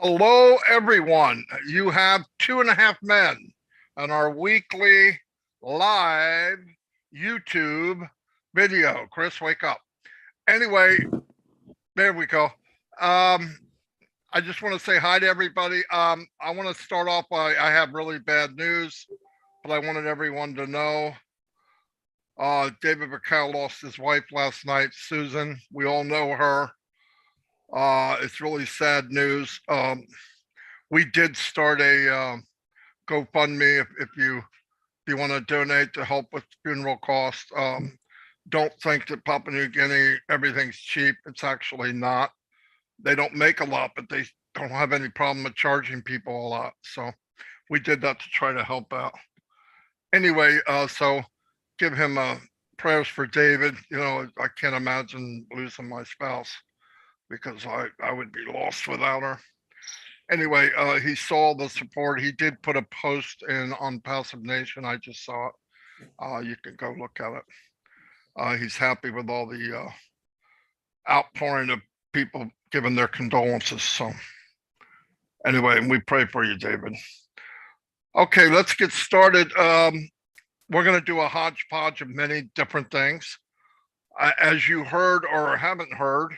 Hello, everyone. You have 2.5 Men on our weekly live YouTube video. Chris, wake up. Anyway, there we go. I just want to say hi to everybody. I want to start off by I have really bad news, but I wanted everyone to know. David McCall lost his wife last night, Susan. We all know her. It's really sad news. We did start a GoFundMe if you want to donate to help with funeral costs. Don't think that Papua New Guinea everything's cheap. It's actually not. They don't make a lot, but they don't have any problem with charging people a lot. So we did that to try to help out. Anyway, so give him prayers for David. You know, I can't imagine losing my spouse because I would be lost without her. Anyway, he saw the support. He did put a post in OnPassive Nation. I just saw it. You can go look at it. He's happy with all the outpouring of people giving their condolences. So anyway, we pray for you, David. Okay, let's get started. We're going to do a hodgepodge of many different things. As you heard or haven't heard,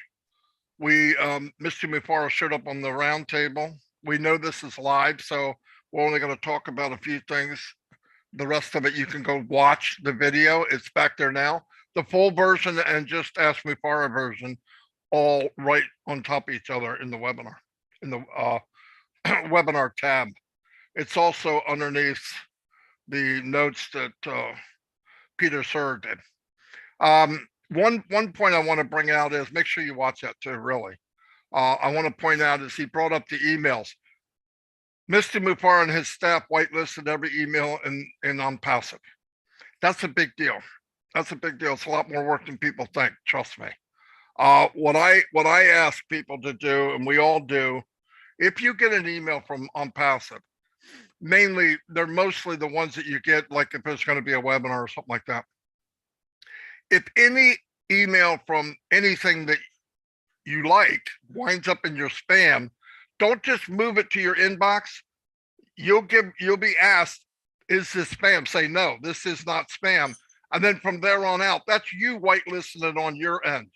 Mr. Mufaro showed up on the round table. We know this is live, so we're only going to talk about a few things. The rest of it, you can go watch the video. It's back there now. The full version and just Ask Mufaro version, all right on top of each other in the webinar, in the webinar tab. It's also underneath the notes that Peter Sir did. One point I want to bring out is make sure you watch that too, really. I want to point out is he brought up the emails. Mr. Mufaro and his staff whitelisted every email in OnPassive. That's a big deal. That's a big deal. It's a lot more work than people think, trust me. What I ask people to do, and we all do, if you get an email from OnPassive, mainly, they're mostly the ones that you get, like if there's going to be a webinar or something like that. If any email from anything that you like winds up in your spam, don't just move it to your inbox. You'll be asked, is this spam? Say, no, this is not spam. And then from there on out, that's you whitelisting it on your end.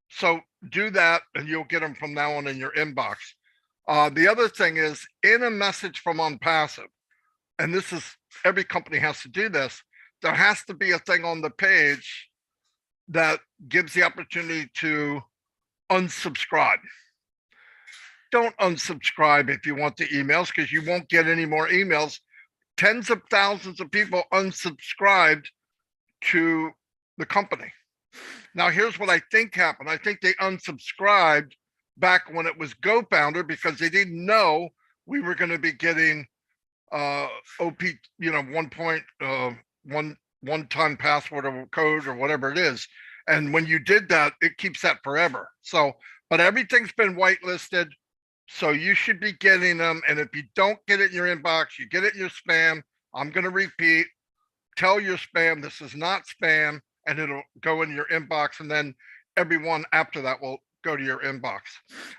So do that and you'll get them from now on in your inbox. The other thing is in a message from OnPassive, and this is every company has to do this, there has to be a thing on the page that gives the opportunity to unsubscribe. Don't unsubscribe if you want the emails because you won't get any more emails. Tens of thousands of people unsubscribed to the company. Now, here's what I think happened. I think they unsubscribed back when it was GoFounder because they didn't know we were going to be getting OP, one-time password or code or whatever it is. And when you did that, it keeps that forever. So, but everything's been whitelisted. So you should be getting them. And if you don't get it in your inbox, you get it in your spam. I'm going to repeat, tell your spam, this is not spam, and it'll go in your inbox. And then everyone after that will go to your inbox.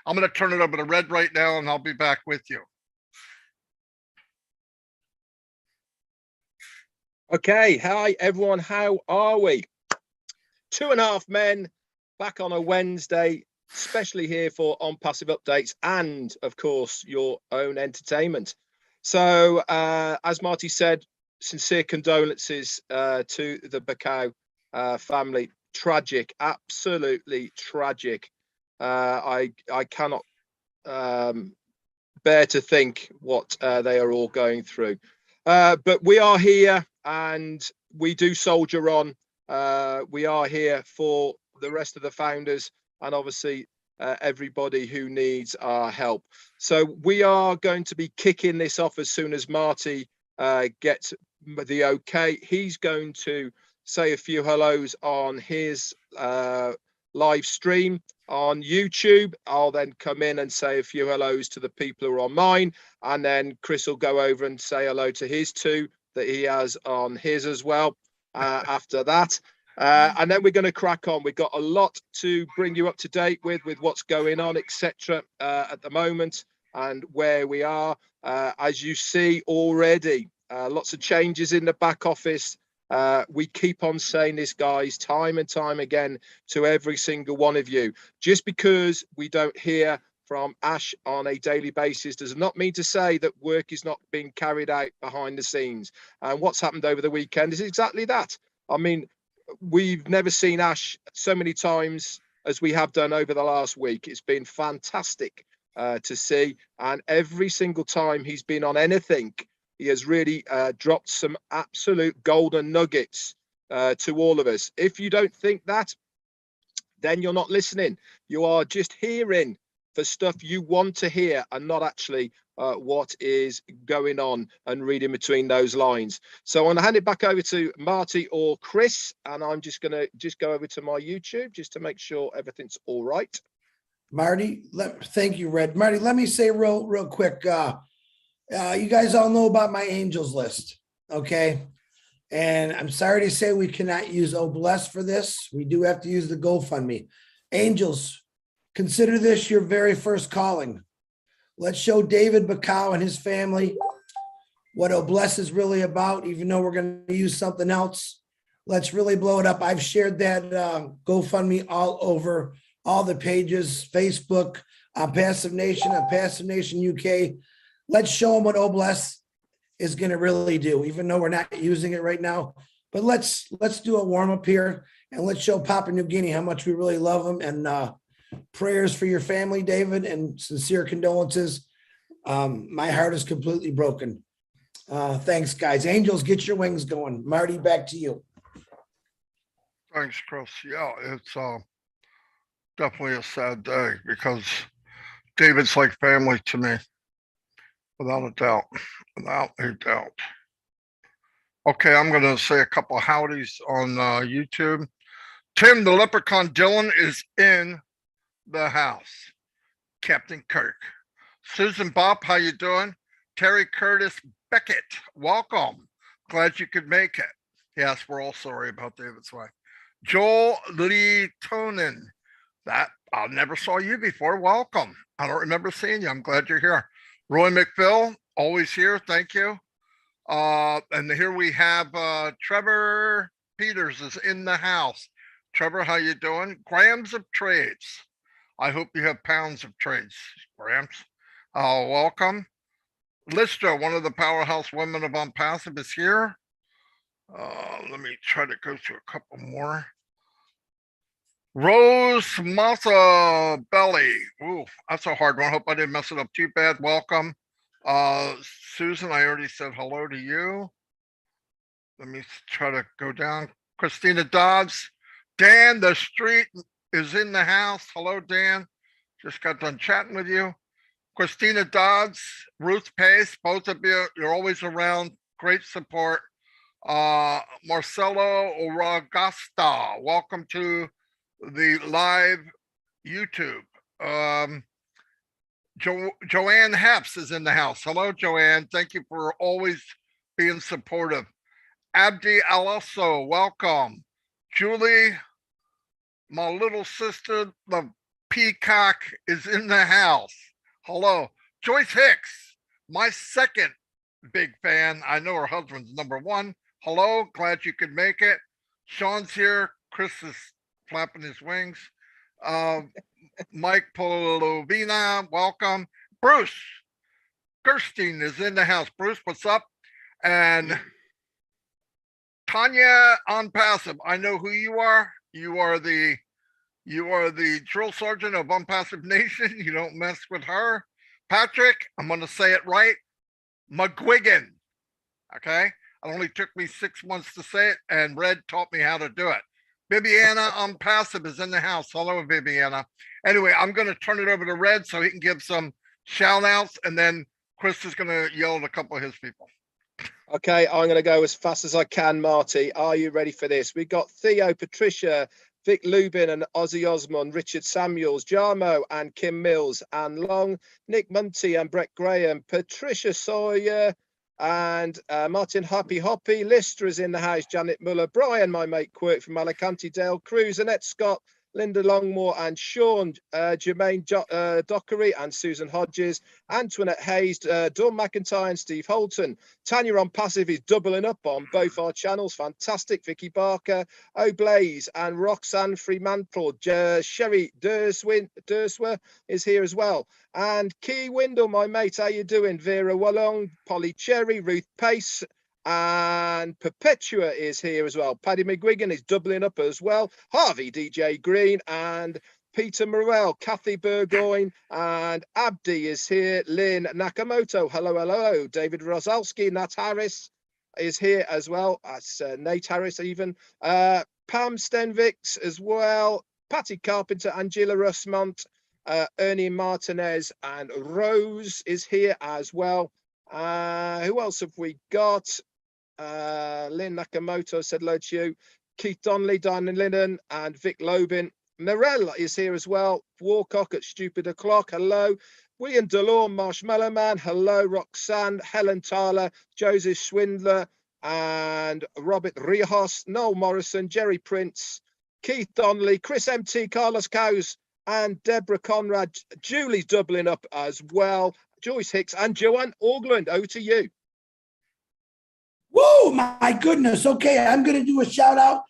I'm going to turn it over to Red right now, and I'll be back with you. Okay, hi everyone, how are we? 2.5 Men back on a Wednesday, especially here for OnPassive updates and, of course, your own entertainment. So, as Marty said, sincere condolences to the Bacau family. Tragic, absolutely tragic. I cannot bear to think what they are all going through. But we are here and we do soldier on. We are here for the rest of the founders and obviously everybody who needs our help. So we are going to be kicking this off as soon as Marty gets the okay. He's going to say a few hellos on his live stream on YouTube. I'll then come in and say a few hellos to the people who are on mine, and then Chris will go over and say hello to his two that he has on his as well after that. And then we're going to crack on. We've got a lot to bring you up to date with what's going on, etc. At the moment. and where we are. As you see already, lots of changes in the back office. We keep on saying this, guys, time and time again to every single one of you. Just because we don't hear from Ash on a daily basis does not mean to say that work is not being carried out behind the scenes. And what's happened over the weekend is exactly that. I mean, we've never seen Ash so many times as we have done over the last week. It's been fantastic to see. And every single time he's been on anything, he has really dropped some absolute golden nuggets to all of us. If you don't think that, then you're not listening. You are just hearing for stuff you want to hear and not actually what is going on and reading between those lines. So I'm going to hand it back over to Marty or Chris, and I'm just going to go over to my YouTube just to make sure everything's all right. Marty, thank you, Red. Marty, let me say real quick. You guys all know about my angels list, okay? And I'm sorry to say we cannot use Obless for this. We do have to use the GoFundMe. Angels, consider this your very first calling. Let's show David Bacau and his family what Obless is really about, even though we're going to use something else. Let's really blow it up. I've shared that GoFundMe all over all the pages, Facebook, OnPassive Nation, OnPassive Nation UK. Let's show them what Obless is going to really do, even though we're not using it right now. But let's do a warm up here, and let's show Papua New Guinea how much we really love them. And prayers for your family, David, and sincere condolences. My heart is completely broken. Thanks, guys. Angels, get your wings going. Marty, back to you. Thanks, Chris. Yeah, it's definitely a sad day because David's like family to me, without a doubt. Without a doubt. Okay, I'm going to say a couple of howdies on YouTube. Tim the Leprechaun Dylan is in the house. Captain Kirk. Susan Bopp, how you doing? Terry Curtis Beckett, welcome. Glad you could make it. Yes, we're all sorry about David's wife. Joel Lee Tonin. That I never saw you before. Welcome. I don't remember seeing you. I'm glad you're here. Roy McPhill, always here. Thank you. And here we have Trevor Peters is in the house. Trevor, how you doing? Grams of Trades. I hope you have pounds of trades, Grams. Welcome. Listra, one of the powerhouse women of OnPassive, is here. Let me try to go through a couple more. Rose Massa Belly. Ooh, that's a hard one. Hope I didn't mess it up too bad. Welcome. Susan, I already said hello to you. Let me try to go down. Christina Dodds. Dan the Street is in the house. Hello, Dan. Just got done chatting with you. Christina Dodds, Ruth Pace, both of you, you're always around. Great support. Marcelo Oragasta, welcome to the live YouTube. Joanne Hepps is in the house. Hello, Joanne. Thank you for always being supportive. Abdi Alasso, welcome. Julie, my little sister, the peacock, is in the house. Hello. Joyce Hicks, my second big fan. I know her husband's number one. Hello, glad you could make it. Sean's here. Chris is flapping his wings. Mike Polovina, welcome. Bruce Gerstein is in the house. Bruce, what's up? And Tanya OnPassive, I know who you are. You are the drill sergeant of OnPassive Nation. You don't mess with her. Patrick, I'm going to say it right. McGuigan. Okay. It only took me 6 months to say it, and Red taught me how to do it. Bibiana OnPassive is in the house. Hello, Bibiana. Anyway, I'm going to turn it over to Red so he can give some shout outs, and then Chris is going to yell at a couple of his people. Okay, I'm going to go as fast as I can, Marty. Are you ready for this? We've got Theo, Patricia, Vic Lubin and Ozzy Osmond, Richard Samuels, Jarmo and Kim Mills, Anne Long, Nick Munty and Brett Graham, Patricia Sawyer and Martin Hoppy, Lister is in the house, Janet Muller, Brian, my mate Quirk from Alicante, Dale Cruz, Annette Scott, Linda Longmore and Sean, Jermaine Dockery and Susan Hodges, Antoinette Hayes, Dawn McIntyre and Steve Holton. Tanya on Passive is doubling up on both our channels. Fantastic. Vicky Barker, O'Blaze and Roxanne Fremantle. Sherry Derswer is here as well. And Key Windle, my mate, how you doing? Vera Wallong, Polly Cherry, Ruth Pace, and Perpetua is here as well. Paddy McGuigan is doubling up as well. Harvey DJ Green and Peter Morell, Kathy Burgoyne and Abdi is here. Lynn Nakamoto, hello, hello. David Rosalski, Nat Harris is here as well. That's Nate Harris even. Pam Stenvix as well. Patty Carpenter, Angela Russmont, Ernie Martinez and Rose is here as well. Who else have we got? Lynn Nakamoto said hello to you. Keith Donnelly, Diana Lennon, and Vic Lobin. Narelle is here as well. Warcock at Stupid O'Clock, hello. William Delorme, Marshmallow Man, hello. Roxanne, Helen Tyler, Joseph Swindler, and Robert Rios, Noel Morrison, Jerry Prince, Keith Donnelly, Chris MT, Carlos Cows, and Deborah Conrad. Julie's doubling up as well. Joyce Hicks and Joanne Augland, over to you. Whoa, my goodness. Okay, I'm going to do a shout out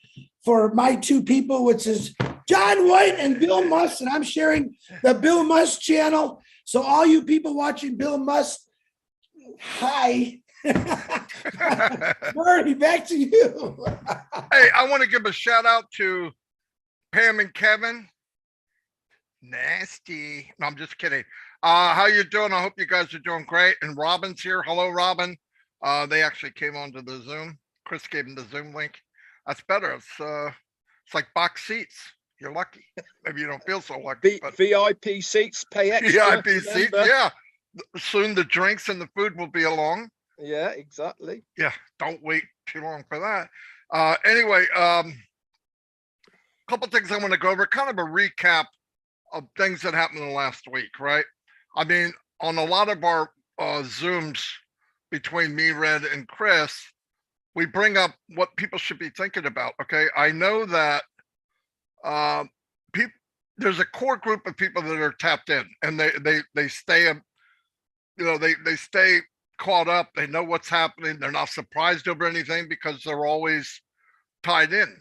for my two people, which is John White and Bill Must, and I'm sharing the Bill Must channel. So all you people watching Bill Must, hi. Marty, back to you. Hey, I want to give a shout out to Pam and Kevin. Nasty. No, I'm just kidding. How you doing? I hope you guys are doing great. And Robin's here. Hello, Robin. They actually came onto the Zoom. Chris gave them the Zoom link. That's better. It's like box seats. You're lucky. Maybe you don't feel so lucky. But VIP seats, pay extra. VIP seats, yeah. Soon the drinks and the food will be along. Yeah, exactly. Yeah, don't wait too long for that. Anyway, couple things I want to go over. Kind of a recap of things that happened in the last week, right? I mean, on a lot of our Zooms between me, Red, and Chris, we bring up what people should be thinking about. Okay, I know that there's a core group of people that are tapped in, and they stay, they stay caught up. They know what's happening. They're not surprised over anything because they're always tied in.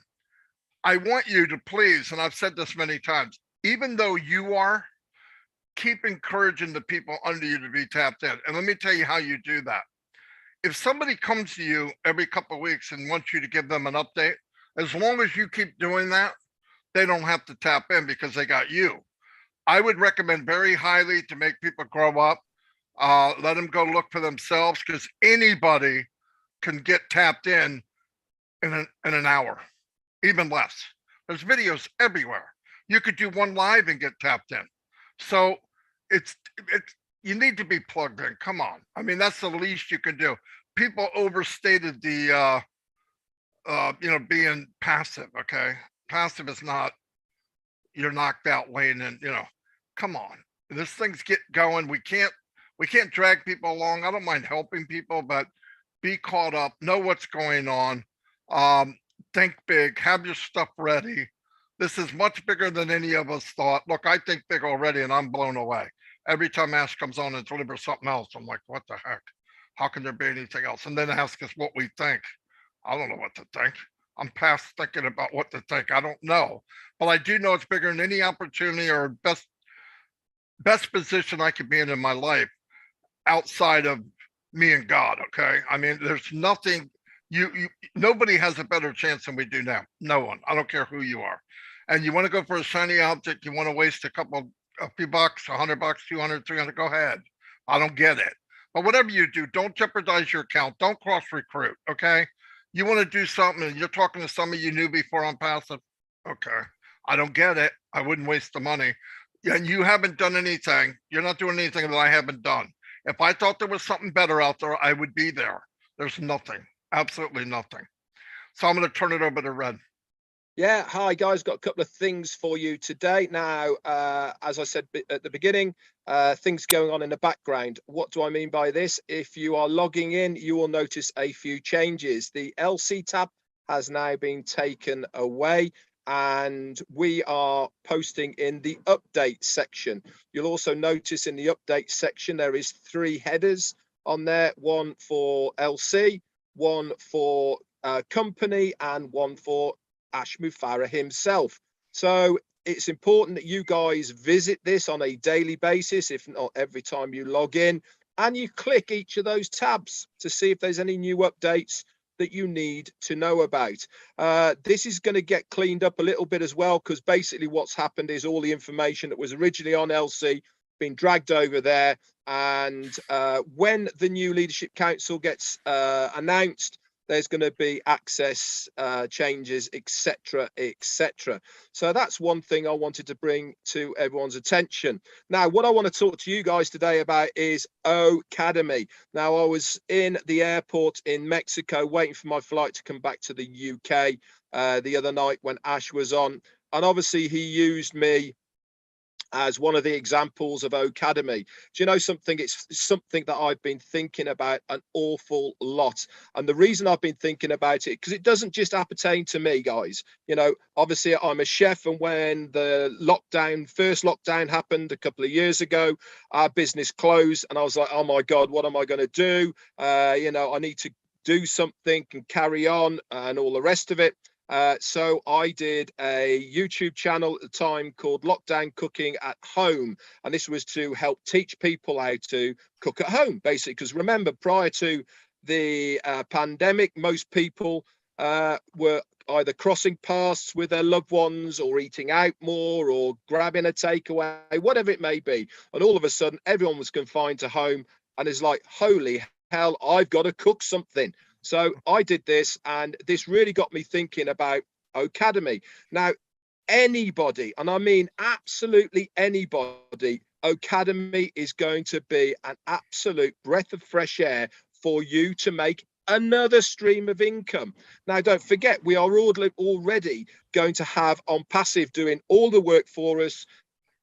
I want you to please, and I've said this many times, even though you are, keep encouraging the people under you to be tapped in. And let me tell you how you do that. If somebody comes to you every couple of weeks and wants you to give them an update, as long as you keep doing that, they don't have to tap in because they got you. I would recommend very highly to make people grow up, let them go look for themselves, because anybody can get tapped in an hour, even less. There's videos everywhere. You could do one live and get tapped in. So it's you need to be plugged in. Come on. I mean, that's the least you can do. People overstated the being passive. Okay. Passive is not, you're knocked out laying in, come on. This thing's get going. We can't drag people along. I don't mind helping people, but be caught up, know what's going on. Think big, have your stuff ready. This is much bigger than any of us thought. Look, I think big already and I'm blown away. Every time Ash comes on and delivers something else, I'm like, what the heck? How can there be anything else? And then ask us what we think. I don't know what to think. I'm past thinking about what to think. I don't know. But I do know it's bigger than any opportunity or best position I could be in my life outside of me and God, okay? I mean, there's nothing, nobody has a better chance than we do now. No one. I don't care who you are. And you want to go for a shiny object, you want to waste a few bucks, $100, 200, 300, go ahead. I don't get it. But whatever you do, don't jeopardize your account. Don't cross recruit, okay? You want to do something and you're talking to somebody you knew before on Passive. Okay. I don't get it. I wouldn't waste the money. And you haven't done anything. You're not doing anything that I haven't done. If I thought there was something better out there, I would be there. There's nothing, absolutely nothing. So I'm going to turn it over to Red. Yeah, hi guys, got a couple of things for you today. Now, as I said at the beginning, things going on in the background. What do I mean by this? If you are logging in, you will notice a few changes. The LC tab has now been taken away. and we are posting in the update section. You'll also notice in the update section there is 3 headers on there, one for LC, one for company, and one for Ash Mufareh himself. So it's important that you guys visit this on a daily basis, if not every time you log in, and you click each of those tabs to see if there's any new updates that you need to know about. This is going to get cleaned up a little bit as well, because basically what's happened is all the information that was originally on LC been dragged over there, and when the new leadership council gets announced, there's going to be access changes, etc., etc. So that's one thing I wanted to bring to everyone's attention. Now, what I want to talk to you guys today about is Academy. Now, I was in the airport in Mexico waiting for my flight to come back to the UK the other night when Ash was on, and obviously he used me as one of the examples of Academy. Do you know something? It's something that I've been thinking about an awful lot. And the reason I've been thinking about it, because it doesn't just appertain to me, guys. You know, obviously I'm a chef, and when the first lockdown happened a couple of years ago, our business closed, and I was like, oh my God, what am I going to do? You know, I need to do something and carry on and all the rest of it. So I did a YouTube channel at the time called Lockdown Cooking at Home. And this was to help teach people how to cook at home, basically. Because remember, prior to the pandemic, most people were either crossing paths with their loved ones, or eating out more, or grabbing a takeaway, whatever it may be. And all of a sudden, everyone was confined to home, and it's like, holy hell, I've got to cook something. So I did this, and this really got me thinking about Academy. Now, anybody, and I mean absolutely anybody, Academy is going to be an absolute breath of fresh air for you to make another stream of income. Now, don't forget, we are already going to have OnPassive doing all the work for us,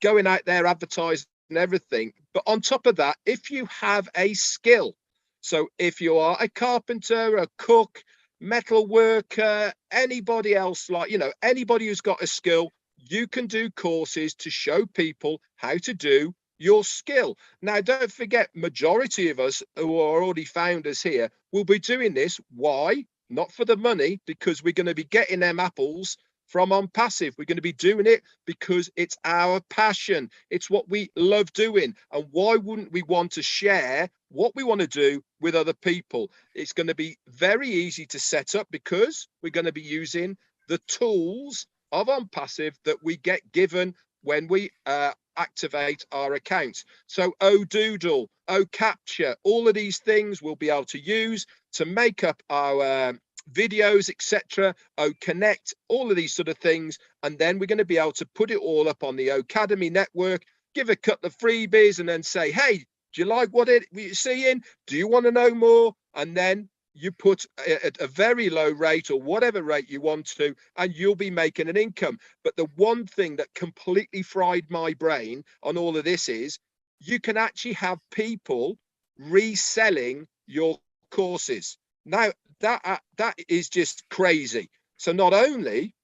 going out there, advertising and everything. But on top of that, if you have a skill, so if you are a carpenter, a cook, metal worker, anybody else, like, you know, anybody who's got a skill, you can do courses to show people how to do your skill. Now, don't forget, majority of us who are already founders here will be doing this. Why? Not for the money, because we're going to be getting them apples from OnPassive. We're going to be doing it because it's our passion. It's what we love doing. And why wouldn't we want to share what we want to do with other people? It's going to be very easy to set up, because we're going to be using the tools of OnPassive that we get given when we activate our accounts. So Doodle, Capture, all of these things we'll be able to use to make up our videos, etc. Connect, all of these sort of things, and then we're going to be able to put it all up on the Academy network, give a couple of freebies, and then say, hey, do you like what you're seeing? Do you want to know more? And then you put at a very low rate, or whatever rate you want to, and you'll be making an income. But the one thing that completely fried my brain on all of this is you can actually have people reselling your courses. Now, that is just crazy. So not only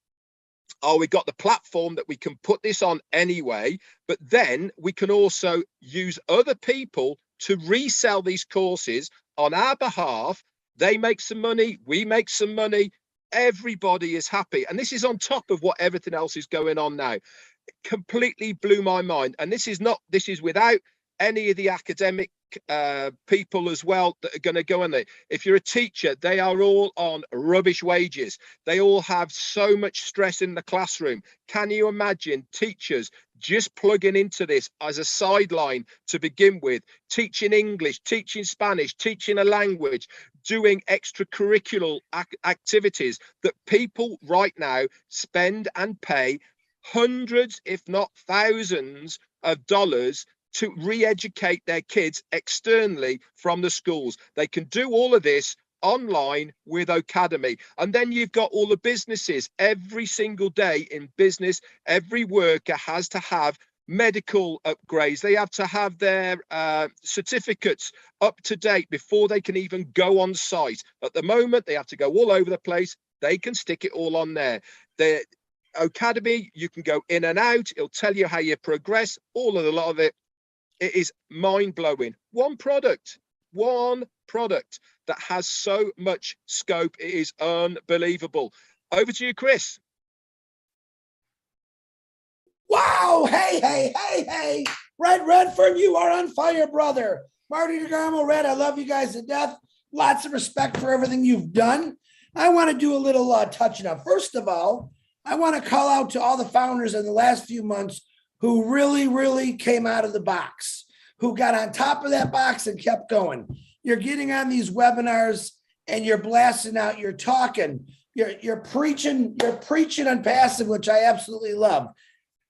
we got the platform that we can put this on anyway, but then we can also use other people to resell these courses on our behalf. They make some money, we make some money, everybody is happy. And this is on top of what everything else is going on now. It completely blew my mind. And this is without any of the academic people as well that are going to go in there. If you're a teacher, they are all on rubbish wages. They all have so much stress in the classroom. Can you imagine teachers just plugging into this as a sideline to begin with, teaching English, teaching Spanish, teaching a language, doing extracurricular activities that people right now spend and pay hundreds, if not thousands of dollars to re-educate their kids externally from the schools. They can do all of this online with Academy. And then you've got all the businesses. Every single day in business, every worker has to have medical upgrades. They have to have their certificates up to date before they can even go on site. At the moment, they have to go all over the place. They can stick it all on there. Academy. You can go in and out. It'll tell you how you progress. All of a lot of it. It is mind blowing. One product that has so much scope. It is unbelievable. Over to you, Chris. Wow. Hey. Red Redford, you are on fire, brother. Marty DeGarmo, Red, I love you guys to death. Lots of respect for everything you've done. I want to do a little touching up. First of all, I want to call out to all the founders in the last few months who really came out of the box, who got on top of that box and kept going. You're getting on these webinars and you're blasting out, you're talking, you're preaching on passive, which I absolutely love.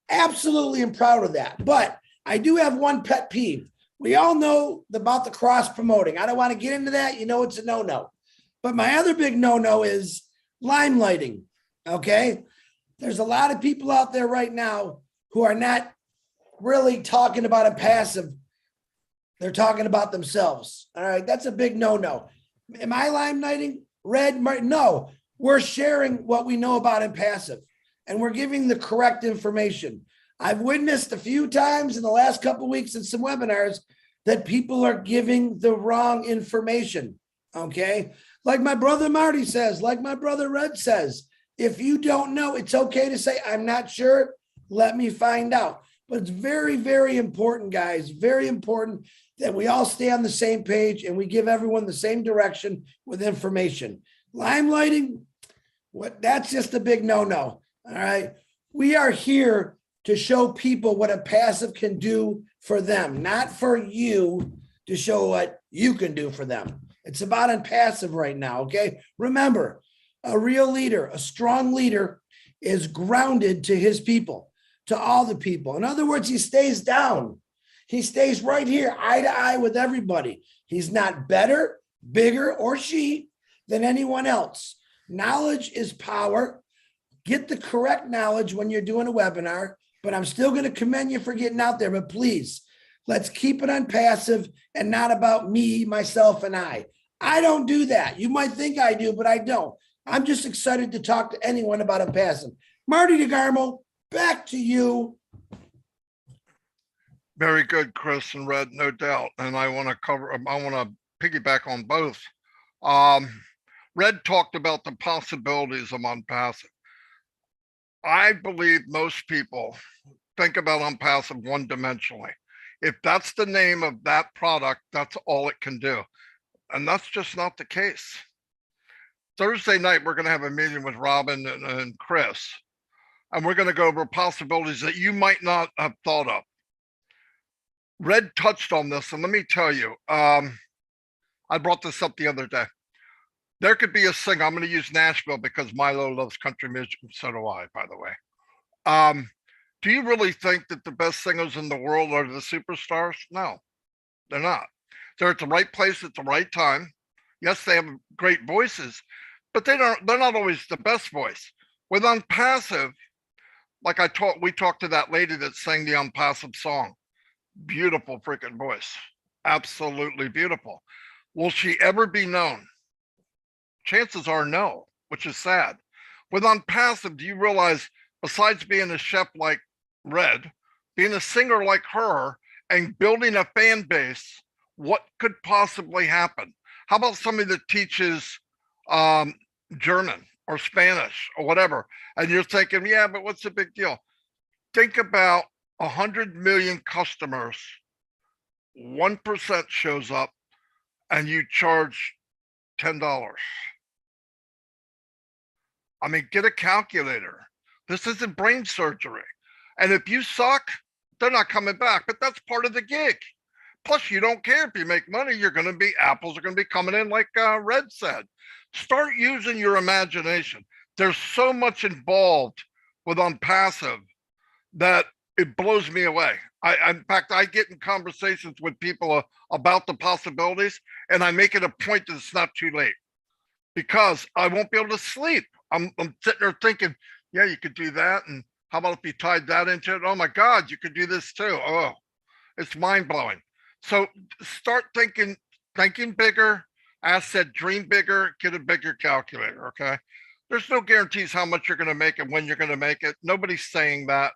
Absolutely am proud of that. But I do have one pet peeve. We all know about the cross promoting. I don't want to get into that. You know, it's a no-no. But my other big no-no is limelighting. Okay. There's a lot of people out there right now who are not really talking about a passive. They're talking about themselves. All right. That's a big no-no. Am I limelighting? Red? No, we're sharing what we know about impassive and we're giving the correct information. I've witnessed a few times in the last couple of weeks in some webinars that people are giving the wrong information. Okay. Like my brother Marty says, like my brother Red says, if you don't know, it's okay to say, I'm not sure. Let me find out. But it's very important, guys. Very important that we all stay on the same page and we give everyone the same direction with information. Limelighting, that's just a big no-no. All right. We are here to show people what a passive can do for them, not for you to show what you can do for them. It's about impassive right now, okay? Remember, a real leader, a strong leader is grounded to his people, to all the people. In other words, he stays down. He stays right here, eye to eye with everybody. He's not better, bigger, or she than anyone else. Knowledge is power. Get the correct knowledge when you're doing a webinar, but I'm still going to commend you for getting out there. But please, let's keep it on passive and not about me, myself, and I. I don't do that. You might think I do, but I don't. I'm just excited to talk to anyone about a passive. Marty DeGarmo, back to you. Very good, Chris and Red, no doubt. And I want to piggyback on both. Red talked about the possibilities of OnPassive. I believe most people think about OnPassive one-dimensionally. If that's the name of that product, that's all it can do. And that's just not the case. Thursday night, we're going to have a meeting with Robin and Chris, and we're going to go over possibilities that you might not have thought of. Red touched on this, and let me tell you, I brought this up the other day. There could be a singer. I'm going to use Nashville because Milo loves country music, and so do I, by the way. Do you really think that the best singers in the world are the superstars? No, they're not. They're at the right place at the right time. Yes, they have great voices, but they're not always the best voice. With OnPassive, like we talked to that lady that sang the OnPassive song. Beautiful freaking voice. Absolutely beautiful. Will she ever be known? Chances are no, which is sad. With OnPassive, do you realize besides being a chef like Red, being a singer like her, and building a fan base, what could possibly happen? How about somebody that teaches German or Spanish or whatever? And you're thinking, yeah, but what's the big deal? Think about 100 million customers, 1% shows up, and you charge $10. I mean, get a calculator. This isn't brain surgery. And if you suck, they're not coming back, but that's part of the gig. Plus, you don't care if you make money, apples are going to be coming in like Red said. Start using your imagination. There's so much involved with OnPassive that it blows me away. In fact, I get in conversations with people about the possibilities, and I make it a point that it's not too late because I won't be able to sleep. I'm sitting there thinking, yeah, you could do that. And how about if you tied that into it? Oh my God, you could do this too. Oh, it's mind blowing. So start thinking bigger. As said, dream bigger, get a bigger calculator. Okay. There's no guarantees how much you're going to make and when you're going to make it. Nobody's saying that.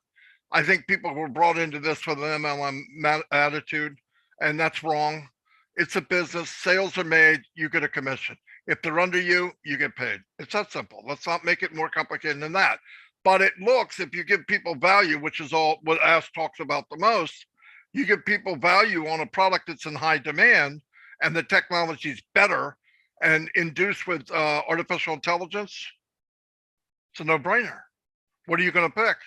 I think people were brought into this with an MLM attitude, and that's wrong. It's a business. Sales are made. You get a commission. If they're under you, you get paid. It's that simple. Let's not make it more complicated than that. But it looks, if you give people value, which is all what Ask talks about the most, you give people value on a product that's in high demand and the technology is better and induced with artificial intelligence, it's a no-brainer. What are you going to pick?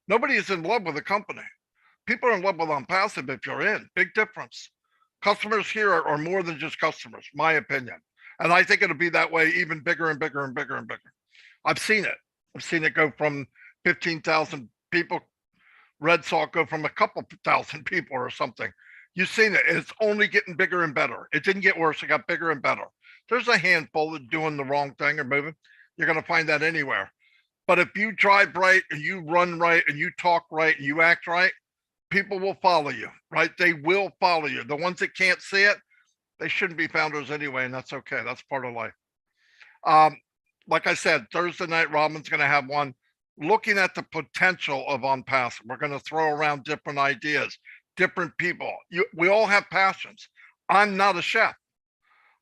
Nobody is in love with a company. People are in love with OnPassive if you're in. Big difference. Customers here are more than just customers, my opinion. And I think it'll be that way even bigger and bigger and bigger and bigger. I've seen it. I've seen it go from 15,000 people. Red Saw go from a couple thousand people or something. You've seen it. It's only getting bigger and better. It didn't get worse. It got bigger and better. There's a handful that doing the wrong thing or moving. You're going to find that anywhere. But if you drive right and you run right and you talk right and you act right, people will follow you, right? They will follow you. The ones that can't see it, they shouldn't be founders anyway, and that's okay. That's part of life. Like I said, Thursday night, Robin's going to have one looking at the potential of OnPassive. We're going to throw around different ideas, different people. We all have passions. I'm not a chef.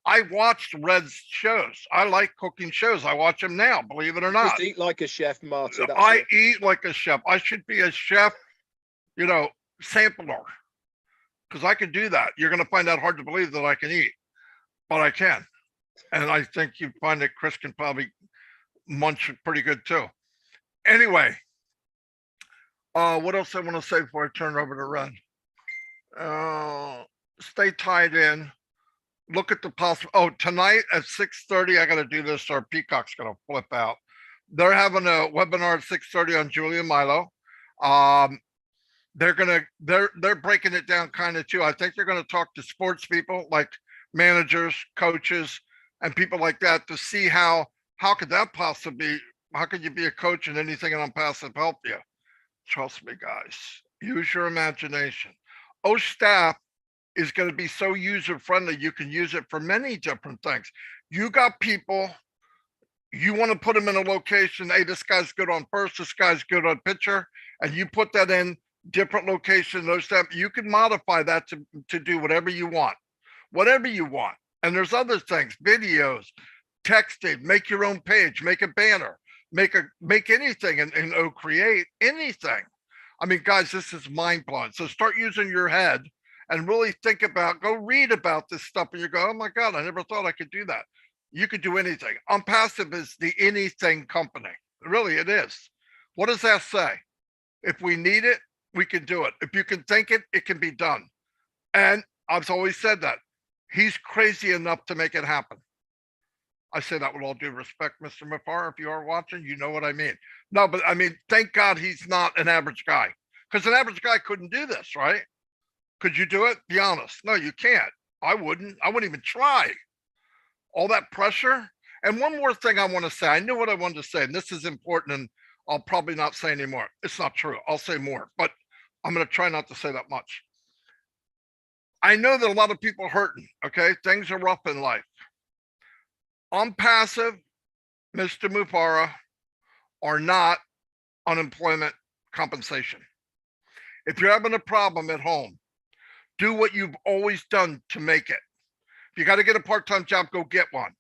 I watched Red's shows. I like cooking shows. I watch them now, believe it or not. Just eat like a chef, Marty. I eat like a chef. I should be a chef, sampler, because I can do that. You're going to find that hard to believe that I can eat, but I can. And I think you find that Chris can probably munch pretty good too. Anyway, what else I want to say before I turn it over to Red? Stay tied in. Look at the possible. Oh, tonight at 6:30, I got to do this or Peacock's going to flip out. They're having a webinar at 6:30 on Julia Milo. They're breaking it down kind of too. I think they're going to talk to sports people like managers, coaches, and people like that to see how could that possibly, how could you be a coach and anything in OnPassive help you? Trust me, guys. Use your imagination. Staff is going to be so user-friendly, you can use it for many different things. You got people, you want to put them in a location, hey, this guy's good on first, this guy's good on pitcher, and you put that in different locations, those stuff, you can modify that to do whatever you want. Whatever you want. And there's other things, videos, texting, make your own page, make a banner, make anything and create anything. I mean, guys, this is mind-blowing. So start using your head and really think about, go read about this stuff and you go, oh my God, I never thought I could do that. You could do anything. OnPassive is the anything company. Really, it is. What does that say? If we need it, we can do it. If you can think it, it can be done. And I've always said that. He's crazy enough to make it happen. I say that with all due respect, Mr. Mufar. If you are watching, you know what I mean. No, but I mean, thank God he's not an average guy. Because an average guy couldn't do this, right? Could you do it? Be honest. No, you can't. I wouldn't even try. All that pressure. And one more thing I want to say. I knew what I wanted to say, and this is important, and I'll probably not say anymore. It's not true. I'll say more, but I'm going to try not to say that much. I know that a lot of people are hurting, okay? Things are rough in life. OnPassive, Mr. Mufara, are not unemployment compensation. If you're having a problem at home, do what you've always done to make it. If you got to get a part-time job, go get one.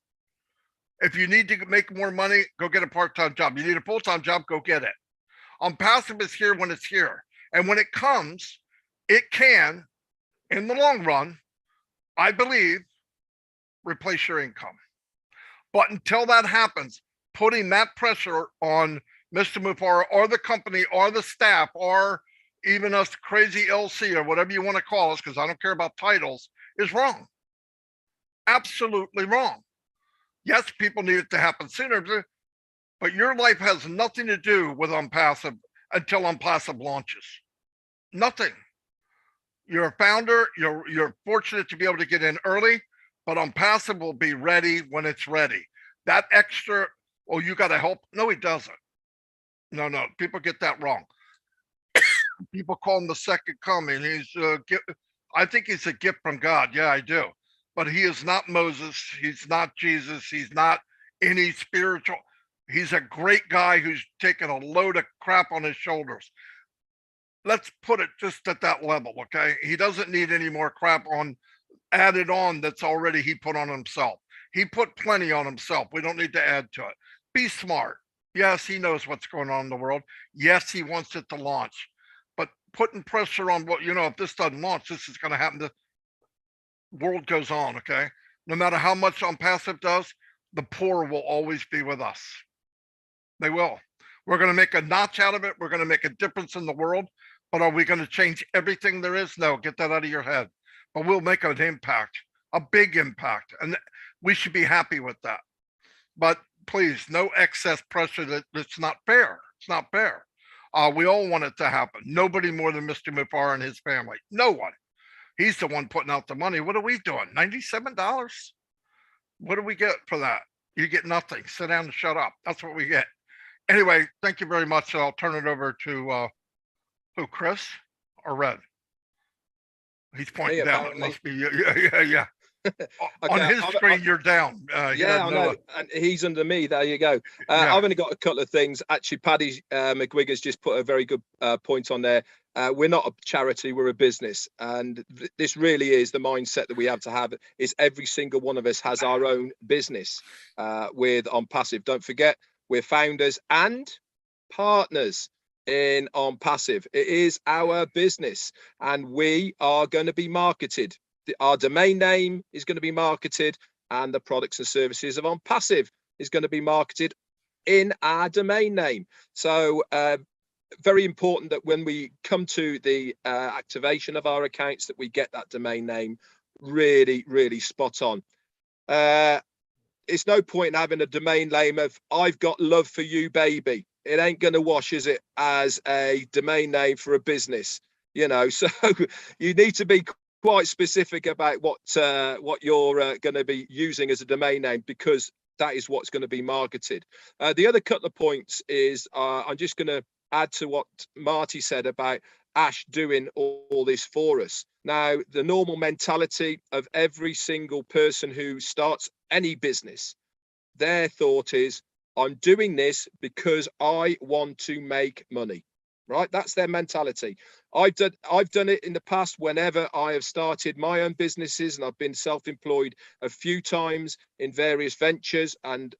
If you need to make more money, go get a part-time job. You need a full-time job, go get it. OnPassive is here when it's here. And when it comes, it can, in the long run, I believe, replace your income. But until that happens, putting that pressure on Mr. Mufara or the company or the staff or even us crazy LC or whatever you want to call us, because I don't care about titles, is wrong. Absolutely wrong. Yes, people need it to happen sooner, but your life has nothing to do with OnPassive until OnPassive launches. Nothing. You're a founder. You're fortunate to be able to get in early, but OnPassive will be ready when it's ready. That extra, oh, you got to help. No, he doesn't. No. People get that wrong. People call him the second coming. I think he's a gift from God. Yeah, I do. But he is not Moses. He's not Jesus. He's not any spiritual. He's a great guy who's taken a load of crap on his shoulders. Let's put it just at that level, okay? He doesn't need any more crap added on that's already he put on himself. He put plenty on himself. We don't need to add to it. Be smart. Yes, he knows what's going on in the world. Yes, he wants it to launch. But putting pressure on if this doesn't launch, this is going to happen. The world goes on, okay? No matter how much OnPassive does, the poor will always be with us. They will. We're going to make a notch out of it. We're going to make a difference in the world. But are we going to change everything there is? No, get that out of your head. But we'll make an impact, a big impact. And we should be happy with that. But please, no excess pressure. That's not fair. It's not fair. We all want it to happen. Nobody more than Mr. Mufar and his family. No one. He's the one putting out the money. What are we doing? $97? What do we get for that? You get nothing. Sit down and shut up. That's what we get. Anyway, thank you very much. I'll turn it over to who, Chris or Red? He's pointing down. Apparently. It must be yeah. On his screen, you're down. Yeah, I know. And he's under me. There you go. I've only got a couple of things. Actually, Paddy McGuig has just put a very good point on there. We're not a charity, we're a business. And this really is the mindset that we have to have, is every single one of us has our own business with OnPassive. Don't forget, we're founders and partners in OnPassive. It is our business and we are going to be marketed. Our domain name is going to be marketed and the products and services of OnPassive is going to be marketed in our domain name. So very important that when we come to the activation of our accounts that we get that domain name really, really spot on. It's no point in having a domain name of I've got love for you, baby. It ain't going to wash, is it, as a domain name for a business, so you need to be quite specific about what you're going to be using as a domain name, because that is what's going to be marketed. The other couple of points is I'm just going to add to what Marty said about Ash doing all this for us. Now, the normal mentality of every single person who starts any business, their thought is, I'm doing this because I want to make money, right? That's their mentality. I've done it in the past whenever I have started my own businesses, and I've been self-employed a few times in various ventures, and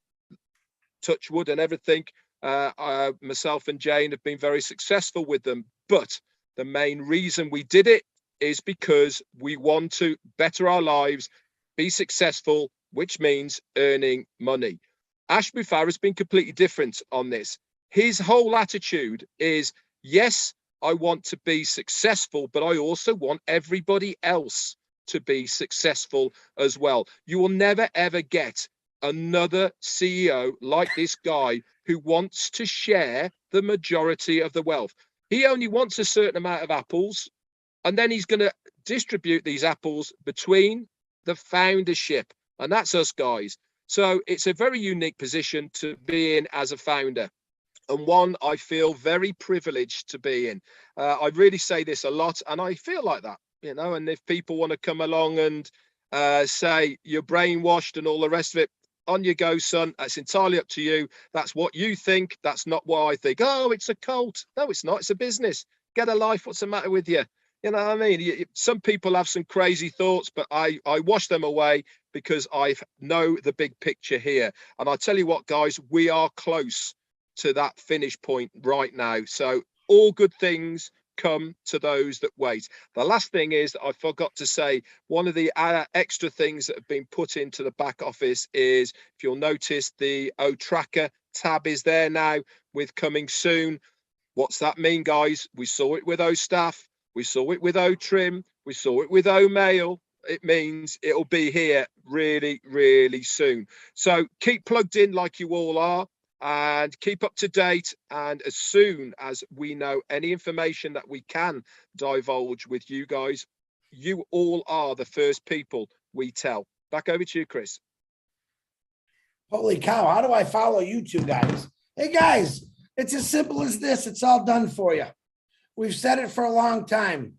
touch wood and everything. Myself and Jane have been very successful with them. But the main reason we did it is because we want to better our lives, be successful, which means earning money. Ash Mufar has been completely different on this. His whole attitude is, yes, I want to be successful, but I also want everybody else to be successful as well. You will never, ever get another CEO like this guy who wants to share the majority of the wealth. He only wants a certain amount of apples, and then he's going to distribute these apples between the foundership, and that's us guys. So it's a very unique position to be in as a founder, and one I feel very privileged to be in. I really say this a lot, and I feel like that, and if people want to come along and say you're brainwashed and all the rest of it, on you go, son. That's entirely up to you. That's what you think. That's not what I think. Oh, it's a cult. No, it's not. It's a business. Get a life. What's the matter with you? You know what I mean? Some people have some crazy thoughts, but I wash them away because I know the big picture here. And I tell you what, guys, we are close to that finish point right now. So all good things come to those that wait. The last thing is that I forgot to say, one of the extra things that have been put into the back office is, if you'll notice, the O Tracker tab is there now with coming soon. What's that mean, guys? We saw it with O Staff, we saw it with O Trim, we saw it with O Mail. It means it'll be here really, really soon. So keep plugged in like you all are, and keep up to date. And as soon as we know any information that we can divulge with you guys, you all are the first people we tell. Back over to you, Chris. Holy cow, how do I follow you two guys? Hey guys, it's as simple as this. It's all done for you. We've said it for a long time.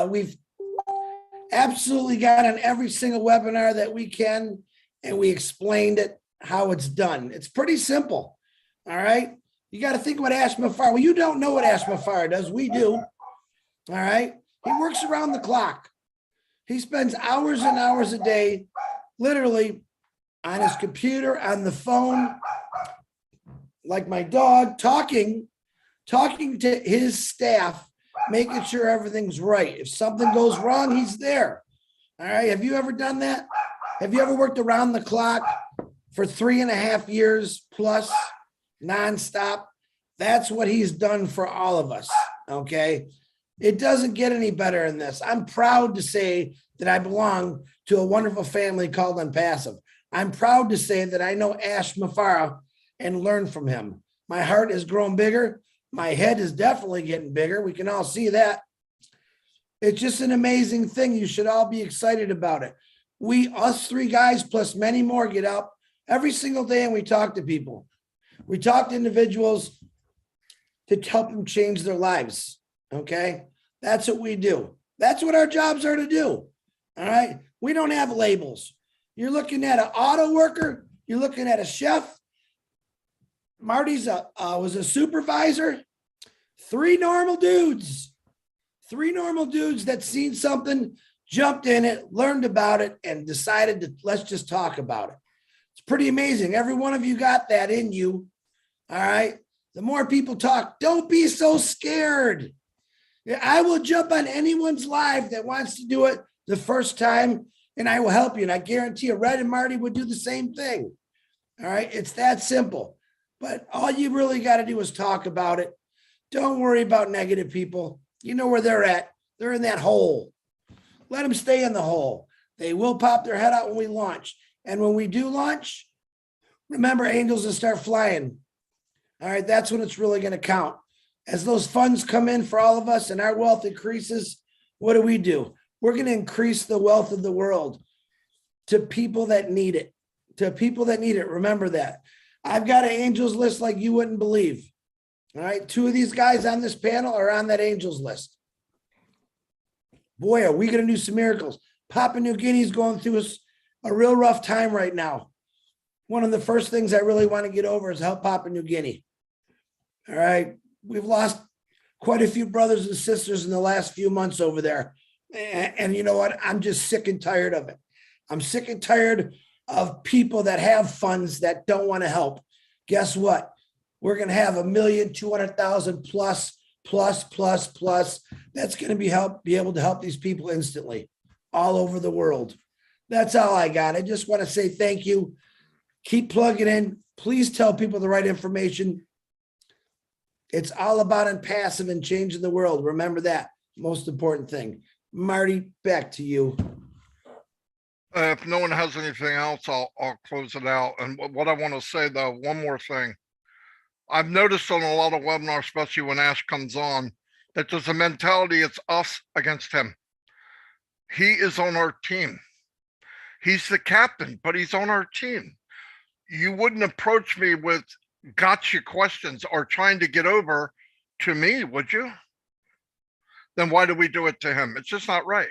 We've absolutely got on every single webinar that we can, and we explained it. how it's done. It's pretty simple. All right. You got to think what Ash Mafar. Well, you don't know what Ash Mafar does. We do. All right. He works around the clock. He spends hours and hours a day, literally on his computer, on the phone, like my dog, talking to his staff, making sure everything's right. If something goes wrong, he's there. All right. Have you ever done that? Have you ever worked around the clock for 3.5 years plus nonstop? That's what he's done for all of us. Okay. It doesn't get any better than this. I'm proud to say that I belong to a wonderful family called OnPassive. I'm proud to say that I know Ash Mafara and learn from him. My heart has grown bigger. My head is definitely getting bigger. We can all see that. It's just an amazing thing. You should all be excited about it. Us three guys plus many more get up every single day and we talk to people. We talk to individuals to help them change their lives. Okay. That's what we do. That's what our jobs are to do. All right. We don't have labels. You're looking at an auto worker. You're looking at a chef. Marty's was a supervisor. Three normal dudes that seen something, jumped in it, learned about it, and decided to let's just talk about it. It's pretty amazing. Every one of you got that in you. All right. The more people talk, don't be so scared. I will jump on anyone's live that wants to do it the first time, and I will help you. And I guarantee you, Red and Marty would do the same thing. All right. It's that simple. But all you really got to do is talk about it. Don't worry about negative people. You know where they're at. They're in that hole. Let them stay in the hole. They will pop their head out when we launch. And when we do launch, remember, angels will start flying. All right, that's when it's really going to count. As those funds come in for all of us and our wealth increases, what do? We're going to increase the wealth of the world to people that need it. To people that need it. Remember that. I've got an angels list like you wouldn't believe. All right, 2 of these guys on this panel are on that angels list. Boy, are we going to do some miracles. Papua New Guinea is going through a real rough time right now. One of the first things I really want to get over is help Papua New Guinea. All right. We've lost quite a few brothers and sisters in the last few months over there. And you know what? I'm just sick and tired of it. I'm sick and tired of people that have funds that don't want to help. Guess what? We're going to have 1,200,000 plus. That's going to be able to help these people instantly all over the world. That's all I got. I just want to say thank you. Keep plugging in. Please tell people the right information. It's all about OnPassive and changing the world. Remember that most important thing. Marty, back to you. If no one has anything else, I'll close it out. And what I want to say, though, one more thing. I've noticed on a lot of webinars, especially when Ash comes on, that there's a mentality, it's us against him. He is on our team. He's the captain, but he's on our team. You wouldn't approach me with gotcha questions or trying to get over to me, would you? Then why do we do it to him? It's just not right.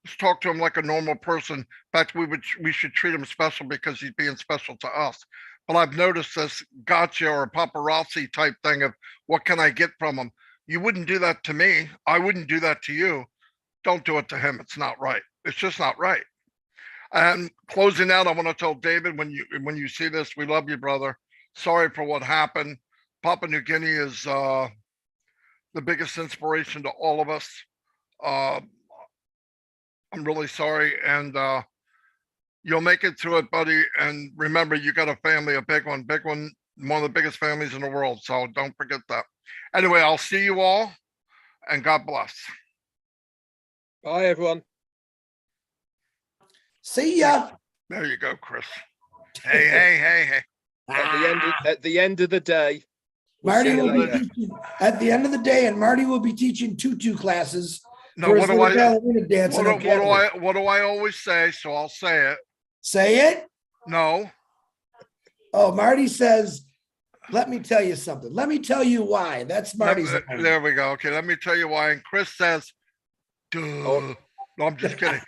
Let's talk to him like a normal person. In fact, we should treat him special because he's being special to us. But I've noticed this gotcha or paparazzi type thing of what can I get from him? You wouldn't do that to me. I wouldn't do that to you. Don't do it to him. It's not right. It's just not right. And closing out, I want to tell David, when you see this, we love you, brother. Sorry for what happened. Papua New Guinea is the biggest inspiration to all of us. I'm really sorry, and you'll make it through it, buddy. And remember, you got a family, a big one, one of the biggest families in the world. So don't forget that. Anyway, I'll see you all, and God bless. Bye, everyone. See ya. There you go, Chris. Hey. At the end of the day, Marty will be teaching, at the end of the day, and Marty will be teaching tutu classes. No, what do I always say? So I'll say it. Say it? No. Oh, Marty says, let me tell you something. Let me tell you why. That's Marty's. There we go. Okay, let me tell you why. And Chris says, duh. Oh. No, I'm just kidding.